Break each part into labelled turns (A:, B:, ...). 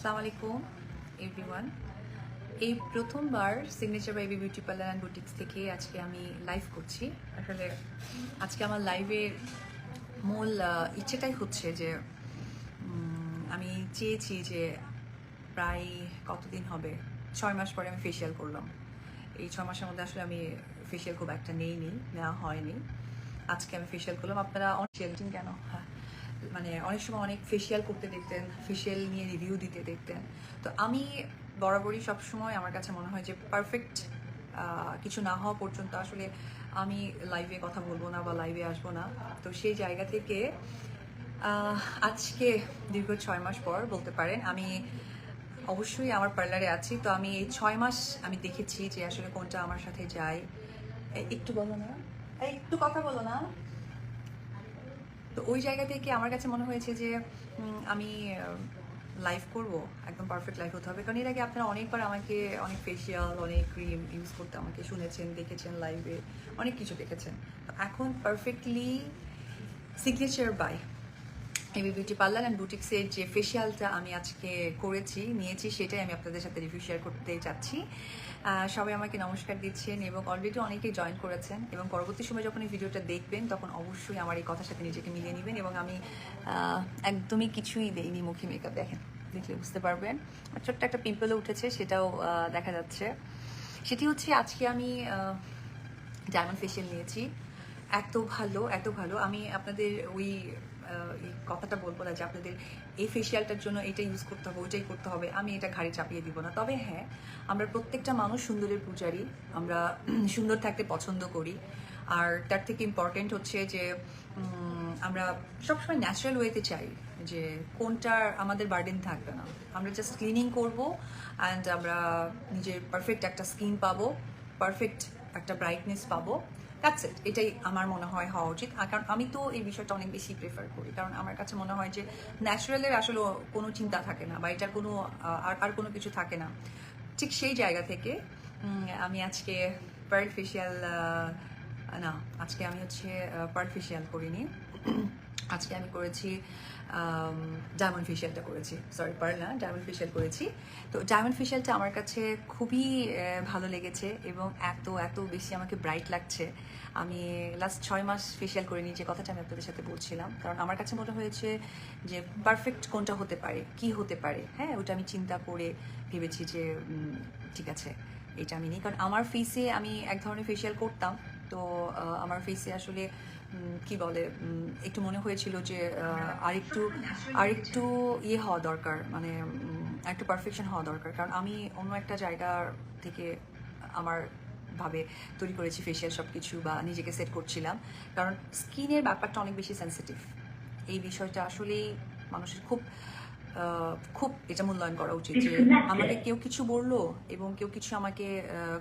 A: আসসালামু আলাইকুম এভরিওয়ান। এই প্রথমবার signature by beauty parlour and boutiques থেকে আজকে আমি লাইভ করছি। আসলে আজকে আমার লাইভের মূল ইচ্ছেটাই হচ্ছে যে আমি চেয়েছি যে প্রায় কতদিন হবে, 6 মাস পরে আমি ফেসিয়াল করলাম। এই 6 মাসের মধ্যে আসলে আমি ফেসিয়াল খুব একটা নেওয়া হয়নি। আজকে আমি ফেসিয়াল করলাম। আপনারা অনেক কেন মানে অনেক সময় অনেক ফেসিয়াল করতে দেখতেন, ফেসিয়াল নিয়ে রিভিউ দিতে দেখতেন। তো আমি বরাবরই সবসময় আমার কাছে মনে হয় যে পারফেক্ট কিছু না হওয়া পর্যন্ত আসলে আমি লাইভে কথা বলবো না বা লাইভে আসবো না। তো সেই জায়গা থেকে আজকে দীর্ঘ 6 মাস পর বলতে পারেন আমি অবশ্যই আমার পার্লারে আছি। তো আমি এই 6 মাস আমি দেখেছি যে আসলে কোনটা আমার সাথে যায়। একটু বলো না, একটু কথা বলো না। তো ওই জায়গা থেকে আমার কাছে মনে হয়েছে যে আমি লাইভ করব, একদম পারফেক্ট লাইভ হতে হবে। কারণ এর আগে আপনারা অনেকবার আমাকে অনেক ফেসিয়াল, অনেক ক্রিম ইউজ করতে আমাকে শুনেছেন, দেখেছেন, লাইভে অনেক কিছু দেখেছেন। তো এখন perfectly signature by AB beauty parlour and বুটিক্সের যে ফেসিয়ালটা আমি আজকে নিয়েছি সেটাই আমি আপনাদের সাথে রিভিউ শেয়ার করতে চাচ্ছি। সবাই আমাকে নমস্কার দিচ্ছেন এবং অলরেডি অনেকেই জয়েন করেছেন, এবং পরবর্তী সময় যখন এই ভিডিওটা দেখবেন তখন অবশ্যই আমার এই কথার সাথে নিজেকে মিলিয়ে নেবেন। এবং আমি একদমই কিছুই দেইনি মুখে, মেকআপ দেখলে বুঝতে পারবেন। ছোট্ট একটা পিম্পলও উঠেছে, সেটাও দেখা যাচ্ছে। সেটি হচ্ছে আজকে আমি ডায়মন্ড ফেসিয়াল নিয়েছি। এত ভালো আমি আপনাদের ওই কথাটা বলবো না যে আপনাদের এই ফেসিয়ালটার জন্য এটা ইউজ করতে হবে, ওইটাই করতে হবে। আমি এটা ঘাড়ে চাপিয়ে দিব না। তবে হ্যাঁ, আমরা প্রত্যেকটা মানুষ সুন্দরের পূজারী, আমরা সুন্দর থাকতে পছন্দ করি। আর তার থেকে ইম্পর্টেন্ট হচ্ছে যে আমরা সবসময় ন্যাচারাল ওয়েতে চাই, যে কোনটার আমাদের বার্ডেন থাকবে না। আমরা জাস্ট ক্লিনিং করবো অ্যান্ড আমরা নিজের পারফেক্ট একটা স্কিন পাবো, পারফেক্ট একটা ব্রাইটনেস পাবো। That's it. এটাই আমার মনে হয় হওয়া উচিত। কারণ আমি তো এই বিষয়টা অনেক বেশি প্রেফার করি, কারণ আমার কাছে মনে হয় যে ন্যাচারালের আসলে কোনো চিন্তা থাকে না বা এটার কোনো আর কোনো কিছু থাকে না। ঠিক সেই জায়গা থেকে আমি আজকে পার্ল ফেসিয়াল না, আজকে আমি হচ্ছে পার্ল ফেসিয়াল করিনি। আজকে আমি করেছি ডায়মন্ড ফেসিয়ালটা করেছি, সরি পার্ল না, ডায়মন্ড ফেসিয়াল করেছি। তো ডায়মন্ড ফেসিয়ালটা আমার কাছে খুবই ভালো লেগেছে এবং এত বেশি আমাকে ব্রাইট লাগছে। আমি লাস্ট 6 মাস ফেসিয়াল করিনি, যে কথাটা আমি আপনাদের সাথে বলছিলাম। কারণ আমার কাছে মনে হয়েছে যে পারফেক্ট কোনটা হতে পারে, কি হতে পারে, হ্যাঁ ওটা আমি চিন্তা করে ভেবেছি যে ঠিক আছে এটা আমি নিই। কারণ আমার ফেসে আমি এক ধরনের ফেসিয়াল করতাম, তো আমার ফেসে আসলে কি বলে একটু মনে হয়েছিল যে আরেকটু ইয়ে হওয়া দরকার, মানে একটু পারফেকশন হওয়া দরকার। কারণ আমি অন্য একটা জায়গার থেকে আমার ভাবে তৈরি করেছি ফেসিয়াল সব কিছু, বা নিজেকে সেট করছিলাম। কারণ স্কিনের ব্যাপারটা অনেক বেশি সেন্সিটিভ। এই বিষয়টা আসলেই মানুষের খুব খুব এটা মূল্যায়ন করা উচিত যে আমাকে কেউ কিছু বললো এবং কেউ কিছু আমাকে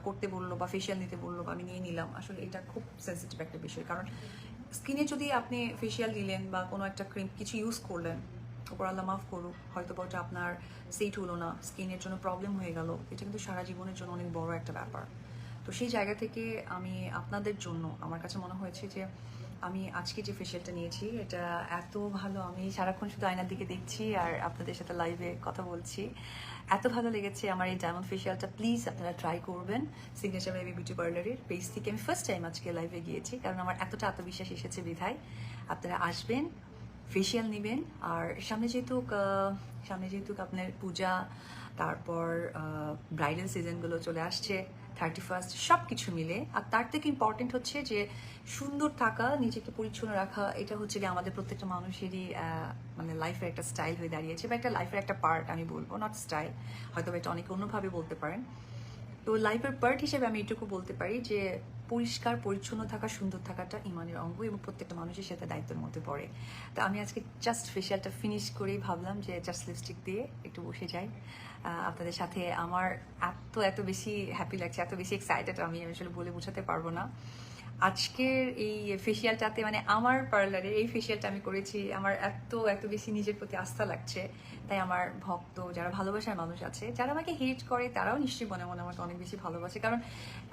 A: করতে বললো বা ফেসিয়াল নিতে বললো বা আমি নিয়ে নিলাম। আসলে এটা খুব সেন্সিটিভ একটা বিষয়। কারণ স্কিনে যদি আপনি ফেসিয়াল দিলেন বা কোনো একটা ক্রিম কিছু ইউজ করলেন, ওপর আল্লাহ মাফ করুক, হয়তো বা ওটা আপনার সেট হলো না, স্কিনের জন্য প্রবলেম হয়ে গেল, এটা কিন্তু সারা জীবনের জন্য অনেক বড় একটা ব্যাপার। তো সেই জায়গা থেকে আমি আপনাদের জন্য আমার কাছে মনে হয়েছে যে আমি আজকে যে ফেসিয়ালটা নিয়েছি এটা এত ভালো। আমি সারাক্ষণ শুধু আয়নার দিকে দেখছি আর আপনাদের সাথে লাইভে কথা বলছি। এত ভালো লেগেছে আমার এই ডায়মন্ড ফেসিয়ালটা। প্লিজ আপনারা ট্রাই করবেন সিগনেচার বেবি বিউটি পার্লারের পেজ থেকে। আমি ফার্স্ট টাইম আজকে লাইভে গিয়েছি, কারণ আমার এতটা আত্মবিশ্বাস এসেছে বিধায়। আপনারা আসবেন, ফেসিয়াল নেবেন। আর সামনে যেহেতু আপনার পূজা, তারপর ব্রাইডাল সিজনগুলো চলে আসছে, 31st, সব কিছু মিলে। আর তার থেকে ইম্পর্টেন্ট হচ্ছে যে সুন্দর থাকা, নিজেকে পরিচ্ছন্ন রাখা, এটা হচ্ছে কি আমাদের প্রত্যেকটা মানুষেরই মানে লাইফের একটা স্টাইল হয়ে দাঁড়িয়েছে, বা একটা লাইফের একটা পার্ট আমি বলবো, নট স্টাইল, হয়তো এটা অনেকে অন্যভাবে বলতে পারেন। তো লাইফের পার্ট হিসেবে আমি এটুকু বলতে পারি যে পরিষ্কার পরিচ্ছন্ন থাকা, সুন্দর থাকাটা ইমানের অঙ্গ এবং প্রত্যেকটা মানুষের সাথে দায়িত্বের মধ্যে পড়ে। তো আমি আজকে জাস্ট ফেসিয়ালটা ফিনিশ করেই ভাবলাম যে জাস্ট লিপস্টিক দিয়ে একটু বসে যাই আপনাদের সাথে। আমার এত বেশি হ্যাপি লাগছে, এত বেশি এক্সাইটেড, আমি আসলে বলে বোঝাতে পারবো না। আজকের এই ফেসিয়ালটাতে মানে আমার পার্লারে এই ফেসিয়ালটা আমি করেছি, আমার এত এত বেশি নিজের প্রতি আস্থা লাগছে। তাই আমার ভক্ত যারা ভালোবাসার মানুষ আছে, যারা আমাকে হেট করে, তারাও নিশ্চয়ই মনে মনে আমাকে অনেক বেশি ভালোবাসে। কারণ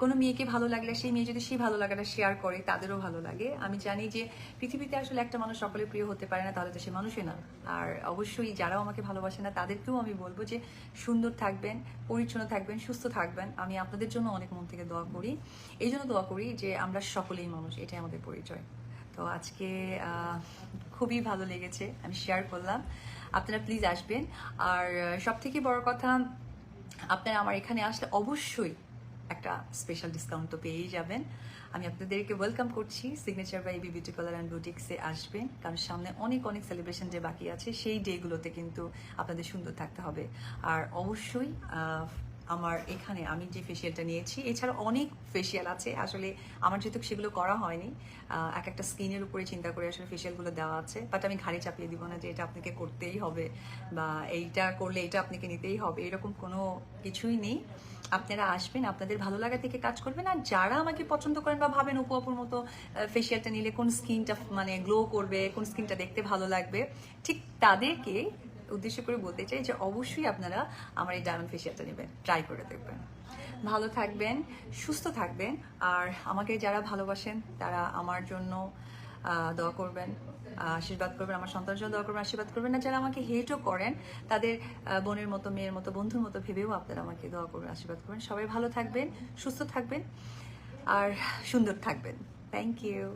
A: কোনো মেয়েকে ভালো লাগলে সেই মেয়ে যদি সেই ভালো লাগাটা শেয়ার করে, তাদেরও ভালো লাগে। আমি জানি যে পৃথিবীতে আসলে একটা মানুষ সকলে প্রিয় হতে পারে না, তাহলে তো সে মানুষই না। আর অবশ্যই যারাও আমাকে ভালোবাসে না, তাদেরকেও আমি বলবো যে সুন্দর থাকবেন, পরিচ্ছন্ন থাকবেন, সুস্থ থাকবেন। আমি আপনাদের জন্য অনেক মন থেকে দোয়া করি। এই জন্য দোয়া করি যে আমরা সকলেই মানুষ, এটাই আমাদের পরিচয়। তো আজকে খুবই ভালো লেগেছে, আমি শেয়ার করলাম। আপনারা প্লিজ আসবেন। আর সব থেকে বড় কথা, আপনারা আমার এখানে আসলে অবশ্যই একটা স্পেশাল ডিসকাউন্ট তো পেয়েই যাবেন। আমি আপনাদেরকে ওয়েলকাম করছি signature by AB beauty parlour and বুটিক্সে আসবেন, কারণ সামনে অনেক অনেক সেলিব্রেশন ডে বাকি আছে। সেই ডেগুলোতে কিন্তু আপনাদের সুন্দর থাকতে হবে। আর অবশ্যই আমার এখানে আমি যে ফেসিয়ালটা নিয়েছি, এছাড়া অনেক ফেসিয়াল আছে, আসলে আমার যেহেতু সেগুলো করা হয়নি, এক একটা স্কিনের উপরে চিন্তা করে আসলে ফেসিয়ালগুলো দেওয়া আছে। বাট আমি ঘাড়ে চাপিয়ে দিব না যে এটা আপনাকে করতেই হবে বা এইটা করলে এটা আপনাকে নিতেই হবে, এরকম কোনো কিছুই নেই। আপনারা আসবেন, আপনাদের ভালো লাগা থেকে কাজ করবেন। আর যারা আমাকে পছন্দ করেন বা ভাবেন অপু আপুর মতো ফেসিয়ালটা নিলে কোন স্কিনটা মানে গ্লো করবে, কোন স্কিনটা দেখতে ভালো লাগবে, ঠিক তাদেরকে উদ্দেশ্য করে বলতে চাই যে অবশ্যই আপনারা আমার এই ডায়মন্ড ফেসিয়ালটা নেবেন, ট্রাই করে দেখবেন। ভালো থাকবেন, সুস্থ থাকবেন। আর আমাকে যারা ভালোবাসেন তারা আমার জন্য দোয়া করবেন, আশীর্বাদ করবেন, আমার সন্তানের জন্য দোয়া করবেন, আশীর্বাদ করবেন। না যারা আমাকে হেটও করেন, তাদের বোনের মতো, মেয়ের মতো, বন্ধুর মতো ভেবেও আপনারা আমাকে দোয়া করবেন, আশীর্বাদ করবেন। সবাই ভালো থাকবেন, সুস্থ থাকবেন আর সুন্দর থাকবেন। Thank you.